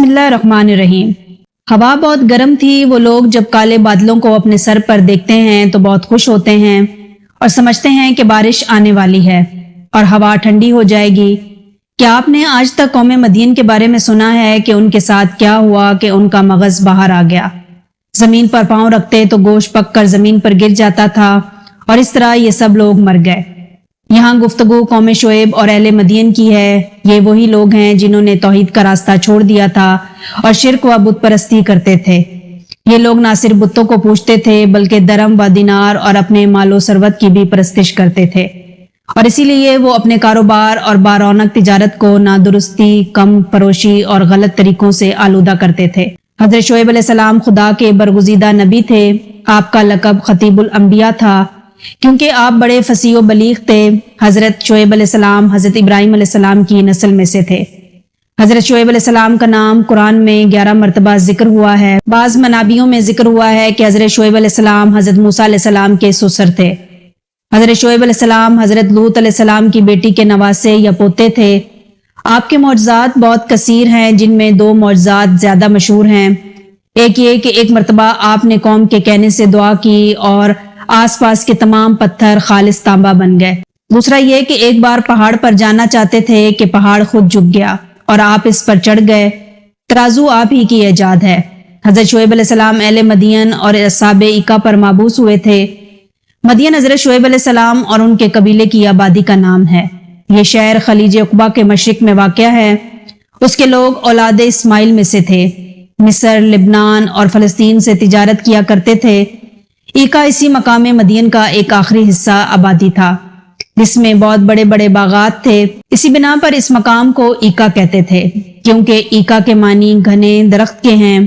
بسم اللہ الرحمن الرحیم۔ ہوا بہت گرم تھی۔ وہ لوگ جب کالے بادلوں کو اپنے سر پر دیکھتے ہیں تو بہت خوش ہوتے ہیں اور سمجھتے ہیں کہ بارش آنے والی ہے اور ہوا ٹھنڈی ہو جائے گی۔ کیا آپ نے آج تک قوم مدین کے بارے میں سنا ہے کہ ان کے ساتھ کیا ہوا کہ ان کا مغز باہر آ گیا؟ زمین پر پاؤں رکھتے تو گوشت پک کر زمین پر گر جاتا تھا اور اس طرح یہ سب لوگ مر گئے۔ یہاں گفتگو قوم شعیب اور اہل مدین کی ہے۔ یہ وہی لوگ ہیں جنہوں نے توحید کا راستہ چھوڑ دیا تھا اور شرک و بت پرستی کرتے تھے۔ یہ لوگ نہ صرف بتوں کو پوجتے تھے بلکہ درم و دینار اور اپنے مال و ثروت کی بھی پرستش کرتے تھے، اور اسی لیے وہ اپنے کاروبار اور بارونق تجارت کو نادرستی، کم فروشی اور غلط طریقوں سے آلودہ کرتے تھے۔ حضرت شعیب علیہ السلام خدا کے برگزیدہ نبی تھے۔ آپ کا لقب خطیب الانبیاء تھا کیونکہ آپ بڑے فصیح و بلیغ تھے۔ حضرت شعیب علیہ السلام حضرت ابراہیم علیہ السلام کی نسل میں سے تھے۔ حضرت شعیب علیہ السلام کا نام قرآن میں 11 مرتبہ ذکر ہوا ہے۔ بعض منابیوں میں ذکر ہوا ہے کہ حضرت شعیب علیہ السلام حضرت موسیٰ علیہ السلام کے سسر تھے۔ حضرت شعیب علیہ السلام حضرت لوط علیہ السلام کی بیٹی کے نواسے یا پوتے تھے۔ آپ کے معجزات بہت کثیر ہیں، جن میں 2 معجزات زیادہ مشہور ہیں۔ ایک یہ کہ ایک مرتبہ آپ نے قوم کے کہنے سے دعا کی اور آس پاس کے تمام پتھر خالص تانبا بن گئے۔ دوسرا یہ کہ ایک بار پہاڑ پر جانا چاہتے تھے کہ پہاڑ خود جھک گیا اور آپ اس پر چڑھ گئے۔ ترازو آپ ہی کی ایجاد ہے۔ حضرت شعیب علیہ السلام اہل مدین اور اصحاب ایکا پر مابعوث ہوئے تھے۔ مدین حضرت شعیب علیہ السلام اور ان کے قبیلے کی آبادی کا نام ہے۔ یہ شہر خلیج عقبہ کے مشرق میں واقع ہے۔ اس کے لوگ اولاد اسماعیل میں سے تھے۔ مصر، لبنان اور فلسطین سے تجارت کیا کرتے تھے۔ ایکا اسی مقام مدین کا ایک آخری حصہ آبادی تھا جس میں بہت بڑے بڑے باغات تھے۔ اسی بنا پر اس مقام کو ایکا کہتے تھے کیونکہ ایکا کے معنی گھنے درخت کے ہیں۔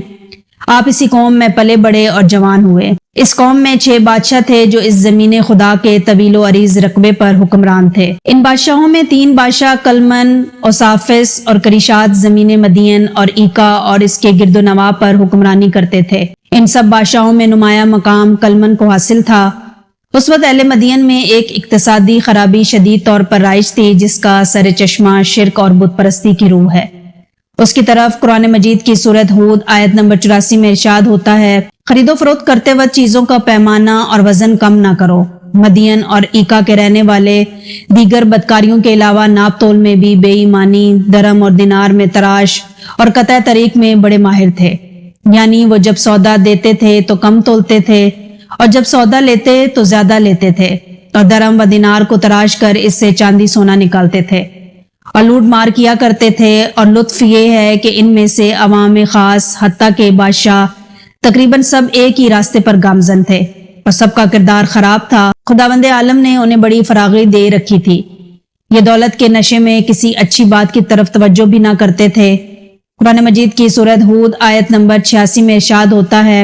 آپ اسی قوم میں پلے بڑے اور جوان ہوئے۔ اس قوم میں 6 بادشاہ تھے جو اس زمین خدا کے طویل و عریض رقبے پر حکمران تھے۔ ان بادشاہوں میں 3 بادشاہ کلمن، اوسافس اور کریشات زمین مدین اور ایکا اور اس کے گرد و نواح پر حکمرانی کرتے تھے۔ ان سب بادشاہوں میں نمایاں مقام کلمن کو حاصل تھا۔ اس وقت اہل مدین میں ایک اقتصادی خرابی شدید طور پر رائج تھی جس کا سر چشمہ شرک اور بت پرستی کی روح ہے۔ اس کی طرف قرآن مجید کی سورۃ ہود آیت نمبر 84 میں ارشاد ہوتا ہے، خرید و فروخت کرتے وقت چیزوں کا پیمانہ اور وزن کم نہ کرو۔ مدین اور ایکا کے رہنے والے دیگر بدکاریوں کے علاوہ ناپ تول میں بھی بے ایمانی، درم اور دینار میں تراش اور قطع طریق میں بڑے ماہر تھے۔ یعنی وہ جب سودا دیتے تھے تو کم تولتے تھے اور جب سودا لیتے تو زیادہ لیتے تھے، اور درم و دینار کو تراش کر اس سے چاندی سونا نکالتے تھے اور لوٹ مار کیا کرتے تھے۔ اور لطف یہ ہے کہ ان میں سے عوام خاص حتیٰ کہ بادشاہ تقریباً سب ایک ہی راستے پر گامزن تھے اور سب کا کردار خراب تھا۔ خداوند عالم نے انہیں بڑی فراغی دے رکھی تھی۔ یہ دولت کے نشے میں کسی اچھی بات کی طرف توجہ بھی نہ کرتے تھے۔ قرآن مجید کی سورۃ ہود آیت نمبر 86 میں ارشاد ہوتا ہے،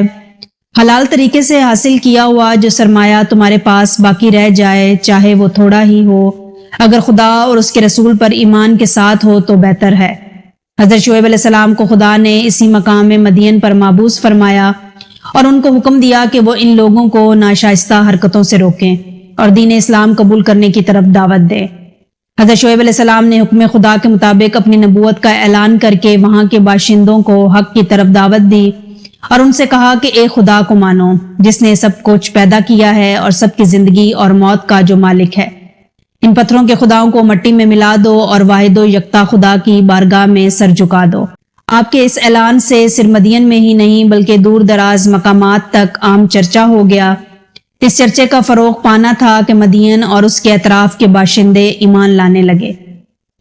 حلال طریقے سے حاصل کیا ہوا جو سرمایہ تمہارے پاس باقی رہ جائے، چاہے وہ تھوڑا ہی ہو، اگر خدا اور اس کے رسول پر ایمان کے ساتھ ہو تو بہتر ہے۔ حضرت شعیب علیہ السلام کو خدا نے اسی مقام میں مدین پر مابعوث فرمایا اور ان کو حکم دیا کہ وہ ان لوگوں کو ناشائستہ حرکتوں سے روکیں اور دین اسلام قبول کرنے کی طرف دعوت دیں۔ حضرت شعیب علیہ السلام نے حکم خدا کے مطابق اپنی نبوت کا اعلان کر کے وہاں کے باشندوں کو حق کی طرف دعوت دی اور ان سے کہا کہ ایک خدا کو مانو جس نے سب کچھ پیدا کیا ہے اور سب کی زندگی اور موت کا جو مالک ہے۔ ان پتھروں کے خداؤں کو مٹی میں ملا دو اور واحد و یکتا خدا کی بارگاہ میں سر جھکا دو۔ آپ کے اس اعلان سے صرف مدین میں ہی نہیں بلکہ دور دراز مقامات تک عام چرچا ہو گیا۔ اس چرچے کا فروغ پانا تھا کہ مدین اور اس کے اطراف کے باشندے ایمان لانے لگے۔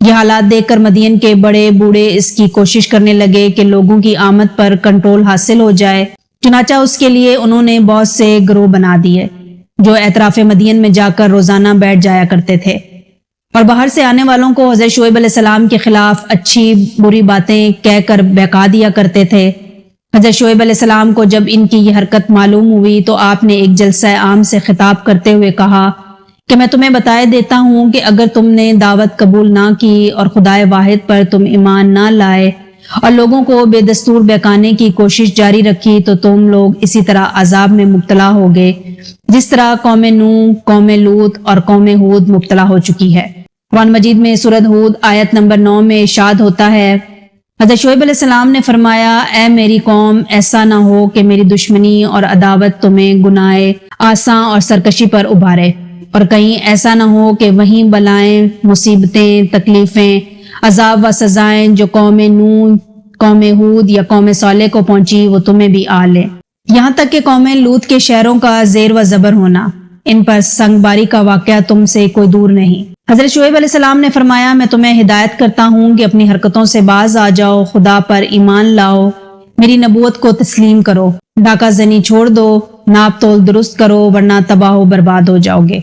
یہ حالات دیکھ کر مدین کے بڑے بوڑھے اس کی کوشش کرنے لگے کہ لوگوں کی آمد پر کنٹرول حاصل ہو جائے۔ چنانچہ اس کے لیے انہوں نے بہت سے گروہ بنا دیے جو اطراف مدین میں جا کر روزانہ بیٹھ جایا کرتے تھے اور باہر سے آنے والوں کو حضرت شعیب علیہ السلام کے خلاف اچھی بری باتیں کہہ کر بہکا دیا کرتے تھے۔ حضرت شعیب علیہ السلام کو جب ان کی یہ حرکت معلوم ہوئی تو آپ نے ایک جلسہ عام سے خطاب کرتے ہوئے کہا کہ میں تمہیں بتائے دیتا ہوں کہ اگر تم نے دعوت قبول نہ کی اور خدائے واحد پر تم ایمان نہ لائے اور لوگوں کو بے دستور بہکانے کی کوشش جاری رکھی تو تم لوگ اسی طرح عذاب میں مبتلا ہوگے جس طرح قوم نوح، قوم لوط اور قوم ہود مبتلا ہو چکی ہے۔ قرآن مجید میں سورۃ ہود آیت نمبر 9 میں ارشاد ہوتا ہے، حضرت شعیب علیہ السلام نے فرمایا اے میری قوم ایسا نہ ہو کہ میری دشمنی اور عداوت تمہیں گناہ آساں اور سرکشی پر ابھارے، اور کہیں ایسا نہ ہو کہ وہیں بلائیں، مصیبتیں، تکلیفیں، عذاب و سزائیں جو قوم نوح، قوم ہود یا قوم صالح کو پہنچی وہ تمہیں بھی آ لے، یہاں تک کہ قوم لوط کے شہروں کا زیر و زبر ہونا، ان پر سنگ باری کا واقعہ تم سے کوئی دور نہیں۔ حضرت شعیب علیہ السلام نے فرمایا میں تمہیں ہدایت کرتا ہوں کہ اپنی حرکتوں سے باز آ جاؤ، خدا پر ایمان لاؤ، میری نبوت کو تسلیم کرو، ڈاکہ زنی چھوڑ دو، ناپ تول درست کرو ورنہ تباہ و برباد ہو جاؤ گے۔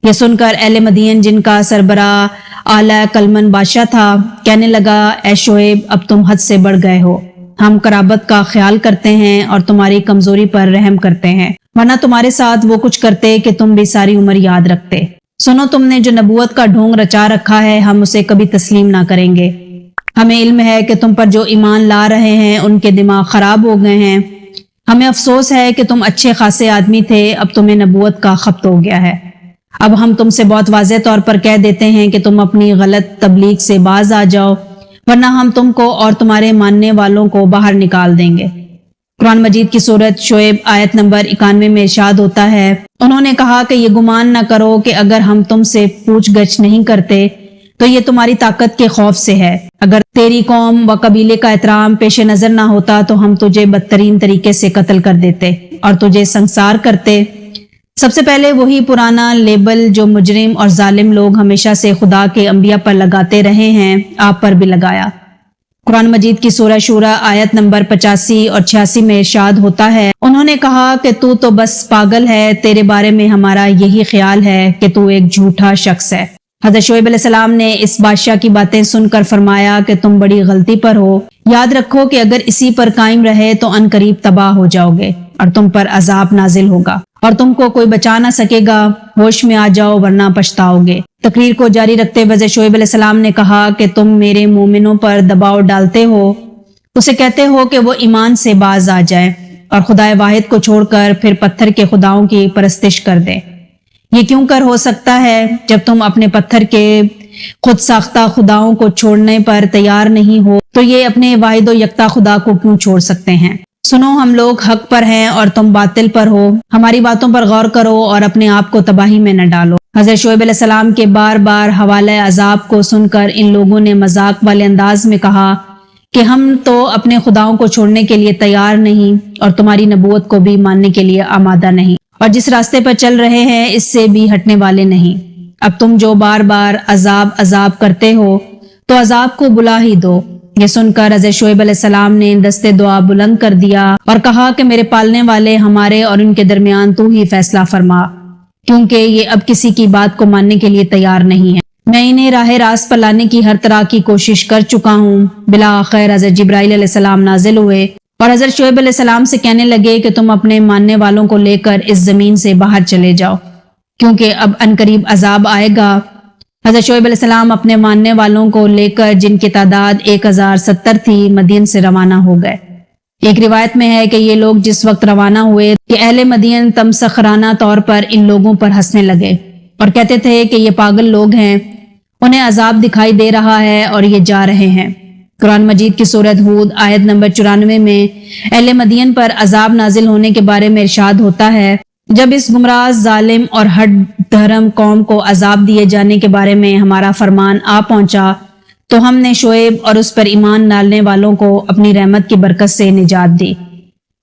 یہ سن کر اہل مدین جن کا سربراہ اعلی کلمن بادشاہ تھا کہنے لگا اے شعیب اب تم حد سے بڑھ گئے ہو، ہم قرابت کا خیال کرتے ہیں اور تمہاری کمزوری پر رحم کرتے ہیں، ورنہ تمہارے ساتھ وہ کچھ کرتے کہ تم بھی ساری عمر یاد رکھتے۔ سنو تم نے جو نبوت کا ڈھونگ رچا رکھا ہے ہم اسے کبھی تسلیم نہ کریں گے، ہمیں علم ہے کہ تم پر جو ایمان لا رہے ہیں ان کے دماغ خراب ہو گئے ہیں، ہمیں افسوس ہے کہ تم اچھے خاصے آدمی تھے اب تمہیں نبوت کا خبط ہو گیا ہے، اب ہم تم سے بہت واضح طور پر کہہ دیتے ہیں کہ تم اپنی غلط تبلیغ سے باز آ جاؤ ورنہ ہم تم کو اور تمہارے ماننے والوں کو باہر نکال دیں گے۔ قرآن مجید کی سورت شعیب آیت نمبر 91 میں ارشاد ہوتا ہے انہوں نے کہا کہ یہ گمان نہ کرو کہ اگر ہم تم سے پوچھ گچھ نہیں کرتے تو یہ تمہاری طاقت کے خوف سے ہے، اگر تیری قوم و قبیلے کا احترام پیش نظر نہ ہوتا تو ہم تجھے بدترین طریقے سے قتل کر دیتے اور تجھے سنسار کرتے۔ سب سے پہلے وہی پرانا لیبل جو مجرم اور ظالم لوگ ہمیشہ سے خدا کے انبیاء پر لگاتے رہے ہیں آپ پر بھی لگایا۔ قرآن مجید کی سورہ شورى آیت نمبر 85 اور 86 میں ارشاد ہوتا ہے انہوں نے کہا کہ تو بس پاگل ہے، تیرے بارے میں ہمارا یہی خیال ہے کہ تو ایک جھوٹا شخص ہے۔ حضرت شعیب علیہ السلام نے اس بادشاہ کی باتیں سن کر فرمایا کہ تم بڑی غلطی پر ہو، یاد رکھو کہ اگر اسی پر قائم رہے تو ان قریب تباہ ہو جاؤ گے اور تم پر عذاب نازل ہوگا اور تم کو کوئی بچا نہ سکے گا، ہوش میں آ جاؤ ورنہ پچھتاؤ گے۔ تقریر کو جاری رکھتے ہوئے شعیب علیہ السلام نے کہا کہ تم میرے مومنوں پر دباؤ ڈالتے ہو، اسے کہتے ہو کہ وہ ایمان سے باز آ جائے اور خدائے واحد کو چھوڑ کر پھر پتھر کے خداؤں کی پرستش کر دے۔ یہ کیوں کر ہو سکتا ہے جب تم اپنے پتھر کے خود ساختہ خداؤں کو چھوڑنے پر تیار نہیں ہو تو یہ اپنے واحد و یکتا خدا کو کیوں چھوڑ سکتے ہیں؟ سنو ہم لوگ حق پر ہیں اور تم باطل پر ہو، ہماری باتوں پر غور کرو اور اپنے آپ کو تباہی میں نہ ڈالو۔ حضرت شعیب علیہ السلام کے بار بار حوالہ عذاب کو سن کر ان لوگوں نے مذاق والے انداز میں کہا کہ ہم تو اپنے خداؤں کو چھوڑنے کے لیے تیار نہیں اور تمہاری نبوت کو بھی ماننے کے لیے آمادہ نہیں، اور جس راستے پر چل رہے ہیں اس سے بھی ہٹنے والے نہیں۔ اب تم جو بار بار عذاب کرتے ہو تو عذاب کو بلا ہی دو۔ یہ سن کر حضرت شعیب علیہ السلام نے دستے دعا بلند کر دیا اور کہا کہ میرے پالنے والے ہمارے اور ان کے درمیان تو ہی فیصلہ فرما، کیونکہ یہ اب کسی کی بات کو ماننے کے لیے تیار نہیں ہے۔ میں انہیں راہ راست پر لانے کی ہر طرح کی کوشش کر چکا ہوں۔ بالآخر حضرت جبرائیل علیہ السلام نازل ہوئے اور حضرت شعیب علیہ السلام سے کہنے لگے کہ تم اپنے ماننے والوں کو لے کر اس زمین سے باہر چلے جاؤ، کیونکہ اب عنقریب عذاب آئے گا۔ حضرت شعیب علیہ السلام اپنے ماننے والوں کو لے کر جن کی تعداد 1070 تھی مدین سے روانہ ہو گئے۔ ایک روایت میں ہے کہ یہ لوگ جس وقت روانہ ہوئے کہ اہل مدین تمسخرانہ طور پر ان لوگوں پر ہنسنے لگے اور کہتے تھے کہ یہ پاگل لوگ ہیں، انہیں عذاب دکھائی دے رہا ہے اور یہ جا رہے ہیں۔ قرآن مجید کی سورۃ ہود آیت نمبر 94 میں اہل مدین پر عذاب نازل ہونے کے بارے میں ارشاد ہوتا ہے جب اس گمراہ ظالم اور ہٹ دھرم قوم کو عذاب دیے جانے کے بارے میں ہمارا فرمان آ پہنچا تو ہم نے شعیب اور اس پر ایمان ڈالنے والوں کو اپنی رحمت کی برکت سے نجات دی۔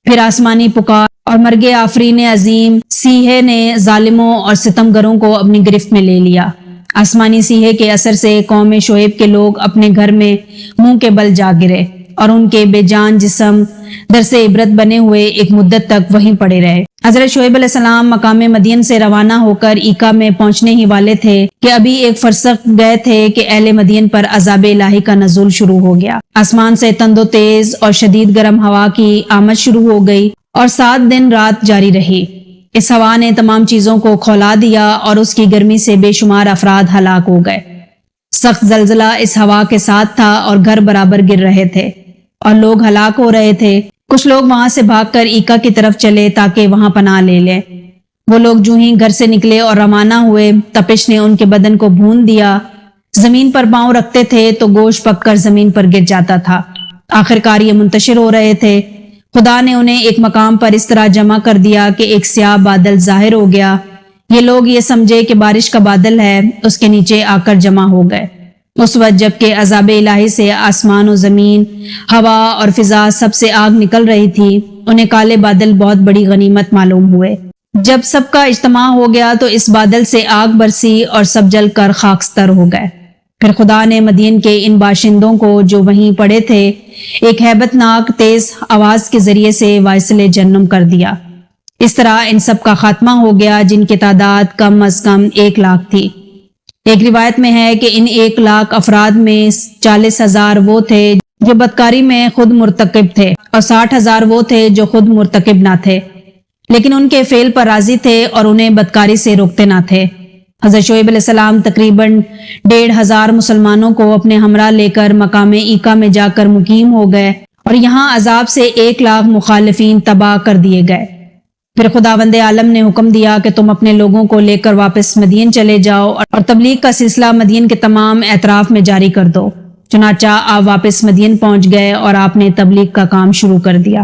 پھر آسمانی پکار اور مرگ آفرین عظیم سیہے نے ظالموں اور ستمگروں کو اپنی گرفت میں لے لیا۔ آسمانی سیہے کے اثر سے قوم شعیب کے لوگ اپنے گھر میں منہ کے بل جا گرے اور ان کے بے جان جسم درس عبرت بنے ہوئے ایک مدت تک وہیں پڑے رہے۔ حضرت شعیب علیہ السلام مقام مدین سے روانہ ہو کر ایکا میں پہنچنے ہی والے تھے کہ ابھی ایک فرسخ گئے تھے کہ اہل مدین پر عذاب الہی کا نزول شروع ہو گیا۔ آسمان سے تند و تیز اور شدید گرم ہوا کی آمد شروع ہو گئی اور 7 دن رات جاری رہی۔ اس ہوا نے تمام چیزوں کو کھولا دیا اور اس کی گرمی سے بے شمار افراد ہلاک ہو گئے۔ سخت زلزلہ اس ہوا کے ساتھ تھا اور گھر برابر گر رہے تھے اور لوگ ہلاک ہو رہے تھے۔ کچھ لوگ وہاں سے بھاگ کر ایکا کی طرف چلے تاکہ وہاں پناہ لے لیں۔ وہ لوگ جو ہی گھر سے نکلے اور روانہ ہوئے تپش نے ان کے بدن کو بھون دیا، زمین پر پاؤں رکھتے تھے تو گوشت پک کر زمین پر گر جاتا تھا۔ آخر کار یہ منتشر ہو رہے تھے۔ خدا نے انہیں ایک مقام پر اس طرح جمع کر دیا کہ ایک سیاہ بادل ظاہر ہو گیا۔ یہ لوگ یہ سمجھے کہ بارش کا بادل ہے، اس کے نیچے آ کر جمع ہو گئے۔ اس وقت جب کہ عذاب الہی سے آسمان و زمین، ہوا اور فضا سب سے آگ نکل رہی تھی، انہیں کالے بادل بہت بڑی غنیمت معلوم ہوئے۔ جب سب کا اجتماع ہو گیا تو اس بادل سے آگ برسی اور سب جل کر خاکستر ہو گئے۔ پھر خدا نے مدین کے ان باشندوں کو جو وہیں پڑے تھے ایک ہیبت ناک تیز آواز کے ذریعے سے واصل جہنم کر دیا۔ اس طرح ان سب کا خاتمہ ہو گیا جن کی تعداد کم از کم 1,00,000 تھی۔ ایک روایت میں ہے کہ ان 1,00,000 افراد میں 40,000 وہ تھے جو بدکاری میں خود مرتکب تھے اور 60,000 وہ تھے جو خود مرتکب نہ تھے، لیکن ان کے فعل پر راضی تھے اور انہیں بدکاری سے روکتے نہ تھے۔ حضرت شعیب علیہ السلام تقریباً 1,500 مسلمانوں کو اپنے ہمراہ لے کر مقام ایکا میں جا کر مقیم ہو گئے اور یہاں عذاب سے 1,00,000 مخالفین تباہ کر دیے گئے۔ پھر خداوند عالم نے حکم دیا کہ تم اپنے لوگوں کو لے کر واپس مدین چلے جاؤ اور تبلیغ کا سلسلہ مدین کے تمام اطراف میں جاری کر دو۔ چنانچہ آپ واپس مدین پہنچ گئے اور آپ نے تبلیغ کا کام شروع کر دیا۔